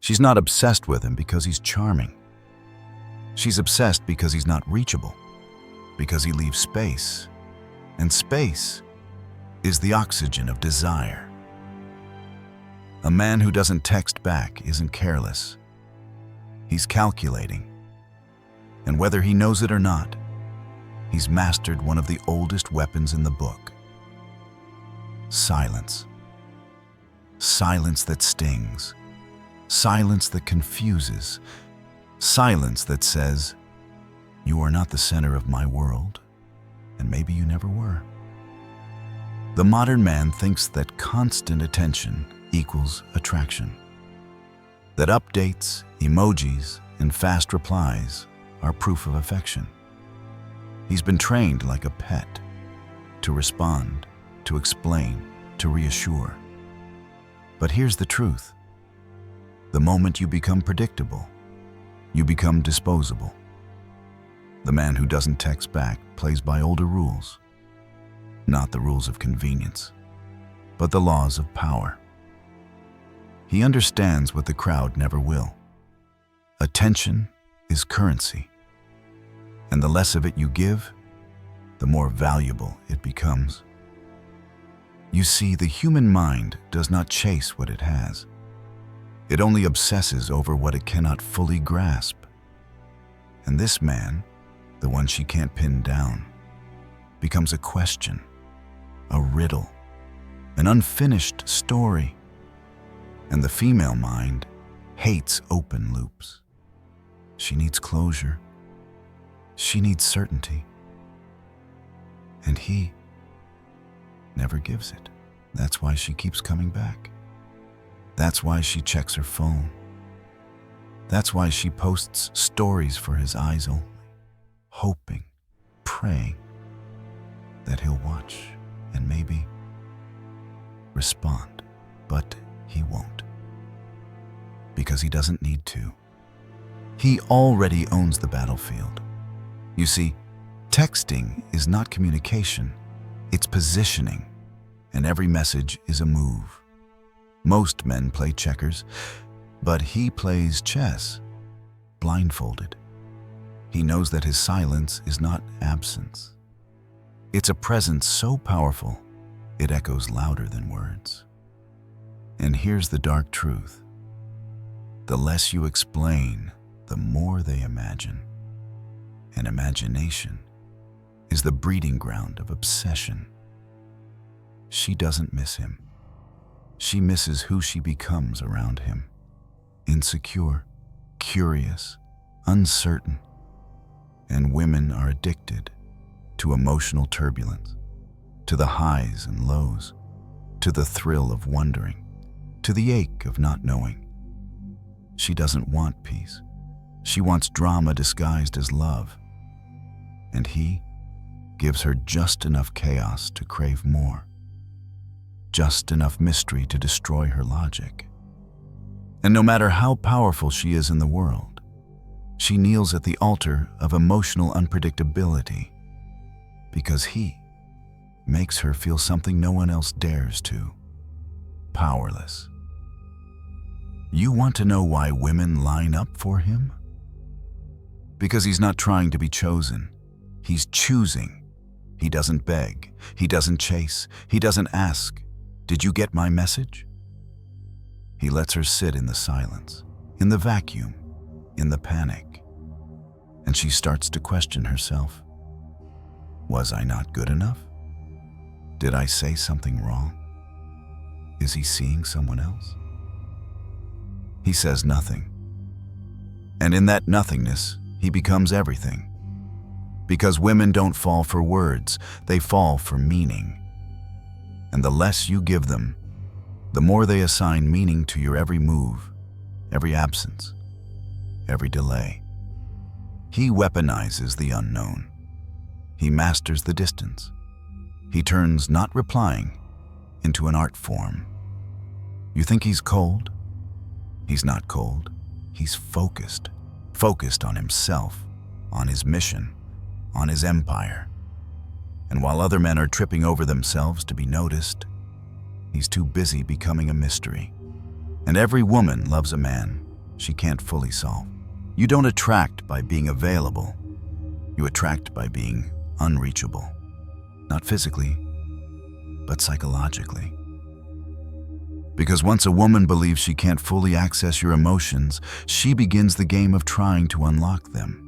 She's not obsessed with him because he's charming. She's obsessed because he's not reachable, because he leaves space, and space is the oxygen of desire. A man who doesn't text back isn't careless. He's calculating. And whether he knows it or not, he's mastered one of the oldest weapons in the book. Silence. Silence that stings. Silence that confuses. Silence that says, "You are not the center of my world, and maybe you never were." The modern man thinks that constant attention equals attraction, that updates, emojis, and fast replies are proof of affection. He's been trained like a pet to respond, to explain, to reassure. But here's the truth. The moment you become predictable, you become disposable. The man who doesn't text back plays by older rules, not the rules of convenience, but the laws of power. He understands what the crowd never will. Attention is currency, and the less of it you give, the more valuable it becomes. You see, the human mind does not chase what it has. It only obsesses over what it cannot fully grasp. And this man, the one she can't pin down, becomes a question, a riddle, an unfinished story. And the female mind hates open loops. She needs closure. She needs certainty. And he never gives it. That's why she keeps coming back. That's why she checks her phone. That's why she posts stories for his eyes only, hoping, praying that he'll watch and maybe respond. But he won't. Because he doesn't need to. He already owns the battlefield. You see, texting is not communication, it's positioning, and every message is a move. Most men play checkers, but he plays chess, blindfolded. He knows that his silence is not absence. It's a presence so powerful, it echoes louder than words. And here's the dark truth. The less you explain, the more they imagine. And imagination is the breeding ground of obsession. She doesn't miss him. She misses who she becomes around him. Insecure, curious, uncertain. And women are addicted to emotional turbulence, to the highs and lows, to the thrill of wondering, to the ache of not knowing. She doesn't want peace. She wants drama disguised as love. And he gives her just enough chaos to crave more, just enough mystery to destroy her logic. And no matter how powerful she is in the world, she kneels at the altar of emotional unpredictability because he makes her feel something no one else dares to: powerless. You want to know why women line up for him? Because he's not trying to be chosen. He's choosing. He doesn't beg. He doesn't chase. He doesn't ask, "Did you get my message?" He lets her sit in the silence, in the vacuum, in the panic. And she starts to question herself. Was I not good enough? Did I say something wrong? Is he seeing someone else? He says nothing. And in that nothingness, he becomes everything. Because women don't fall for words, they fall for meaning. And the less you give them, the more they assign meaning to your every move, every absence, every delay. He weaponizes the unknown. He masters the distance. He turns not replying into an art form. You think he's cold? He's not cold. He's focused. Focused on himself, on his mission, on his empire. And while other men are tripping over themselves to be noticed, he's too busy becoming a mystery. And every woman loves a man she can't fully solve. You don't attract by being available. You attract by being unreachable. Not physically, but psychologically. Because once a woman believes she can't fully access your emotions, she begins the game of trying to unlock them.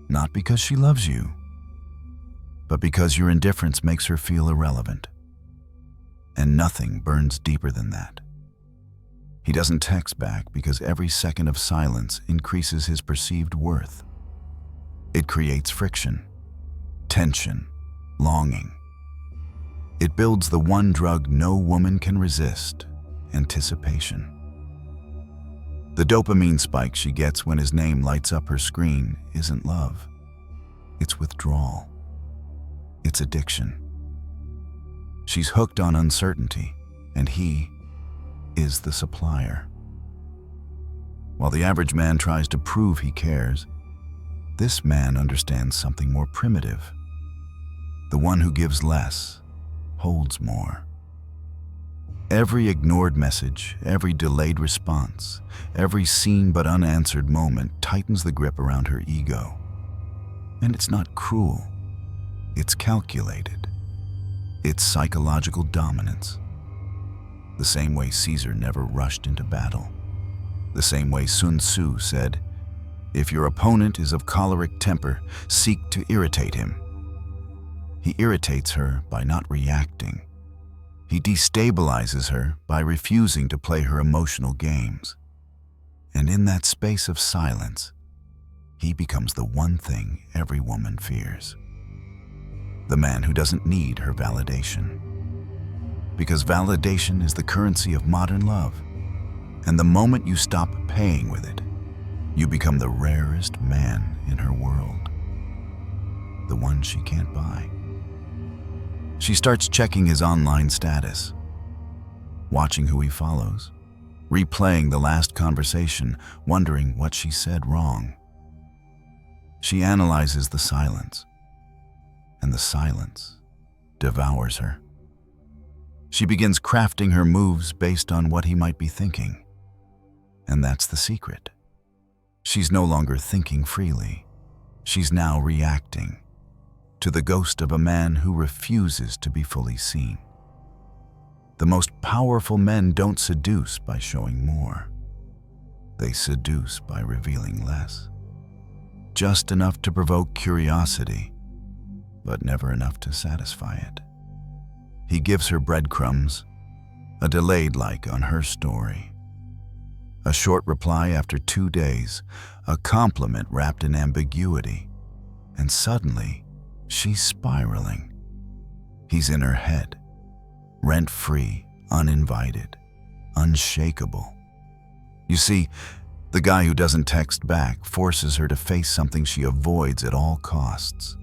Not because she loves you, but because your indifference makes her feel irrelevant. And nothing burns deeper than that. He doesn't text back because every second of silence increases his perceived worth. It creates friction, tension, longing. It builds the one drug no woman can resist: anticipation. The dopamine spike she gets when his name lights up her screen isn't love. It's withdrawal. It's addiction. She's hooked on uncertainty, and he is the supplier. While the average man tries to prove he cares, this man understands something more primitive. The one who gives less holds more. Every ignored message, every delayed response, every seen but unanswered moment tightens the grip around her ego. And it's not cruel. It's calculated. It's psychological dominance. The same way Caesar never rushed into battle. The same way Sun Tzu said, "If your opponent is of choleric temper, seek to irritate him." He irritates her by not reacting. He destabilizes her by refusing to play her emotional games. And in that space of silence, he becomes the one thing every woman fears. The man who doesn't need her validation. Because validation is the currency of modern love. And the moment you stop paying with it, you become the rarest man in her world. The one she can't buy. She starts checking his online status, watching who he follows, replaying the last conversation, wondering what she said wrong. She analyzes the silence, and the silence devours her. She begins crafting her moves based on what he might be thinking. And that's the secret. She's no longer thinking freely. She's now reacting to the ghost of a man who refuses to be fully seen. The most powerful men don't seduce by showing more. They seduce by revealing less. Just enough to provoke curiosity, but never enough to satisfy it. He gives her breadcrumbs, a delayed like on her story, a short reply after 2 days, a compliment wrapped in ambiguity, and suddenly, she's spiraling. He's in her head, rent-free, uninvited, unshakable. You see, the guy who doesn't text back forces her to face something she avoids at all costs.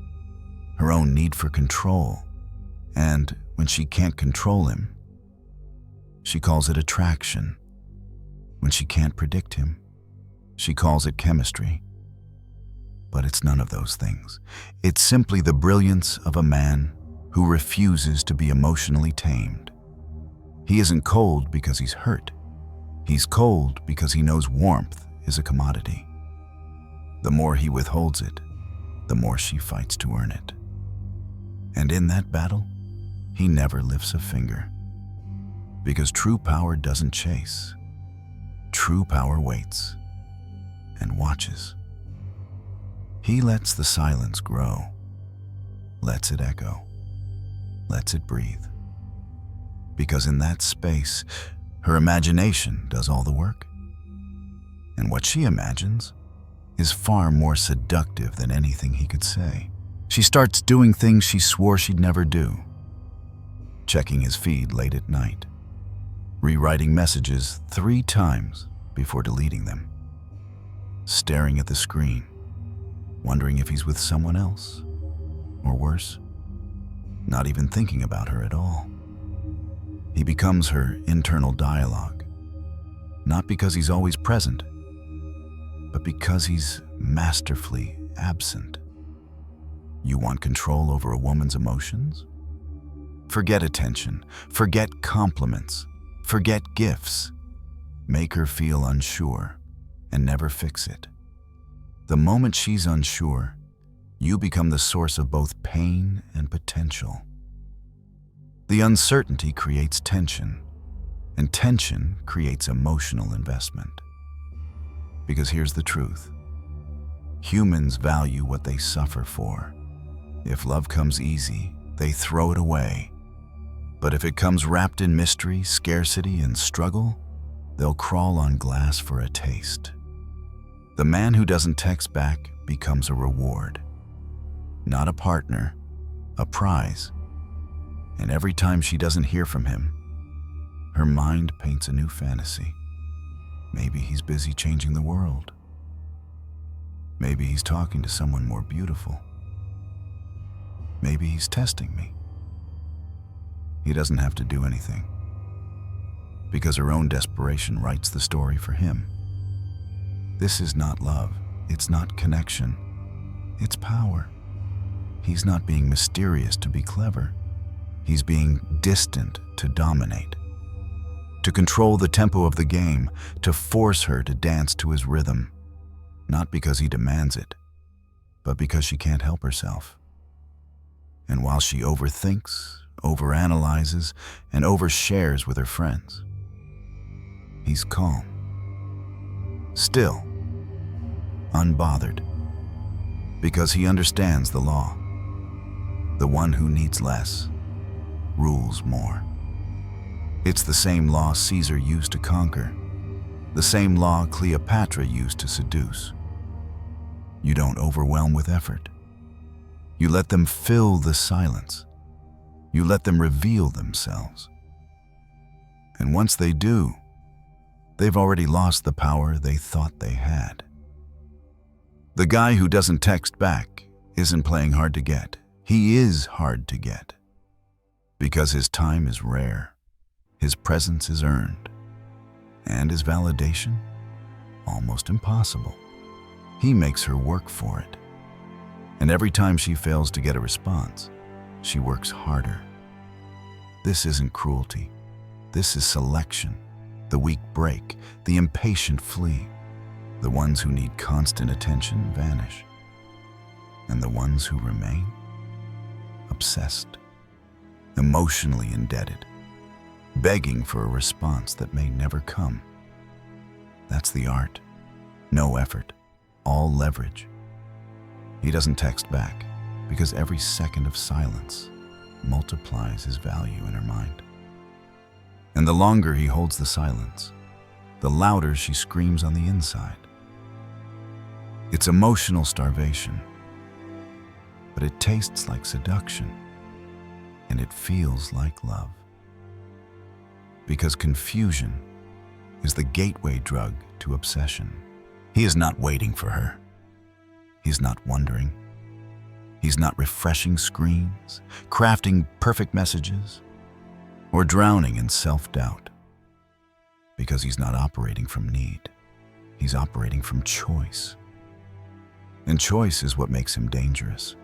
Her own need for control. And when she can't control him, she calls it attraction. When she can't predict him, she calls it chemistry. But it's none of those things. It's simply the brilliance of a man who refuses to be emotionally tamed. He isn't cold because he's hurt. He's cold because he knows warmth is a commodity. The more he withholds it, the more she fights to earn it. And in that battle, he never lifts a finger. Because true power doesn't chase. True power waits and watches. He lets the silence grow, lets it echo, lets it breathe. Because in that space, her imagination does all the work. And what she imagines is far more seductive than anything he could say. She starts doing things she swore she'd never do. Checking his feed late at night, rewriting messages 3 times before deleting them, staring at the screen, wondering if he's with someone else, or worse, not even thinking about her at all. He becomes her internal dialogue, not because he's always present, but because he's masterfully absent. You want control over a woman's emotions? Forget attention, forget compliments, forget gifts. Make her feel unsure, and never fix it. The moment she's unsure, you become the source of both pain and potential. The uncertainty creates tension, and tension creates emotional investment. Because here's the truth. Humans value what they suffer for. If love comes easy, they throw it away. But if it comes wrapped in mystery, scarcity, and struggle, they'll crawl on glass for a taste. The man who doesn't text back becomes a reward. Not a partner, a prize. And every time she doesn't hear from him, her mind paints a new fantasy. Maybe he's busy changing the world. Maybe he's talking to someone more beautiful. Maybe he's testing me. He doesn't have to do anything, because her own desperation writes the story for him. This is not love. It's not connection. It's power. He's not being mysterious to be clever. He's being distant to dominate, to control the tempo of the game, to force her to dance to his rhythm, not because he demands it, but because she can't help herself. And while she overthinks, overanalyzes, and overshares with her friends, he's calm, still, unbothered, because he understands the law. The one who needs less rules more. It's the same law Caesar used to conquer, the same law Cleopatra used to seduce. You don't overwhelm with effort. You let them fill the silence. You let them reveal themselves. And once they do, they've already lost the power they thought they had. The guy who doesn't text back isn't playing hard to get. He is hard to get. Because his time is rare, his presence is earned, and his validation almost impossible. He makes her work for it. And every time she fails to get a response, she works harder. This isn't cruelty. This is selection. The weak break, the impatient flee. The ones who need constant attention vanish. And the ones who remain, obsessed, emotionally indebted, begging for a response that may never come. That's the art. No effort, all leverage. He doesn't text back because every second of silence multiplies his value in her mind. And the longer he holds the silence, the louder she screams on the inside. It's emotional starvation, but it tastes like seduction, and it feels like love. Because confusion is the gateway drug to obsession. He is not waiting for her. He's not wondering. He's not refreshing screens, crafting perfect messages, or drowning in self-doubt. Because he's not operating from need. He's operating from choice. And choice is what makes him dangerous.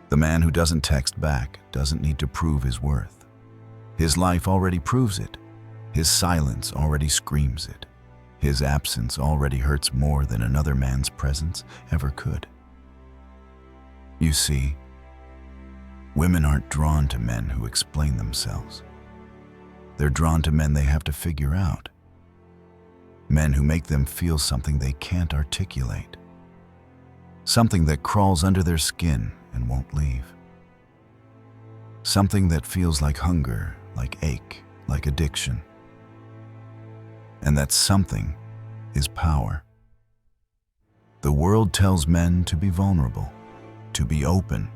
The man who doesn't text back doesn't need to prove his worth. His life already proves it. His silence already screams it. His absence already hurts more than another man's presence ever could. You see, women aren't drawn to men who explain themselves. They're drawn to men they have to figure out. Men who make them feel something they can't articulate. Something that crawls under their skin and won't leave. Something that feels like hunger, like ache, like addiction. And that something is power. The world tells men to be vulnerable, to be open,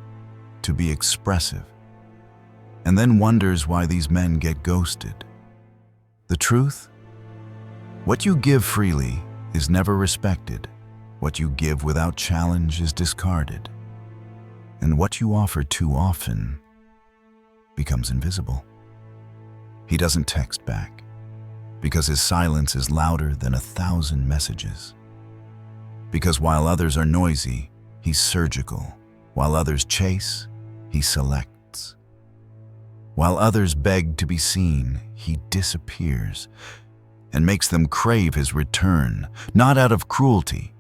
to be expressive, and then wonders why these men get ghosted. The truth? What you give freely is never respected. What you give without challenge is discarded. And what you offer too often becomes invisible. He doesn't text back because his silence is louder than 1,000 messages. Because while others are noisy, he's surgical. While others chase, he selects. While others beg to be seen, he disappears. and makes them crave his return, not out of cruelty,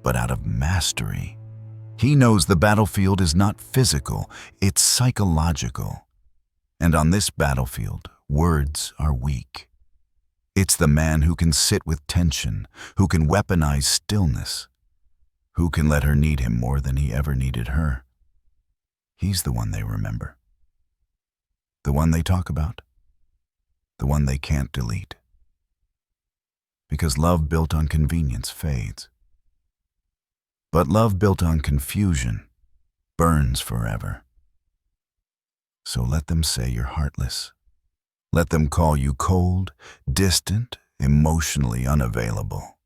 but out of mastery. He knows the battlefield is not physical, it's psychological. And on this battlefield, words are weak. It's the man who can sit with tension, who can weaponize stillness, who can let her need him more than he ever needed her. He's the one they remember. The one they talk about. The one they can't delete. Because love built on convenience fades. But love built on confusion burns forever. So let them say you're heartless. Let them call you cold, distant, emotionally unavailable.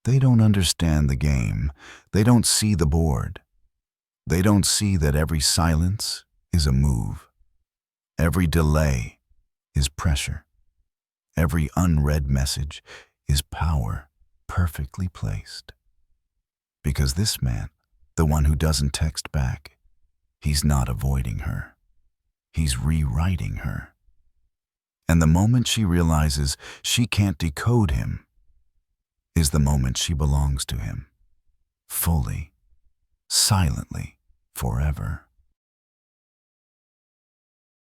They don't understand the game. They don't see the board. They don't see that every silence is a move. Every delay is pressure. Every unread message is power perfectly placed. Because this man, the one who doesn't text back, he's not avoiding her. He's rewriting her. And the moment she realizes she can't decode him is the moment she belongs to him, fully, silently, forever.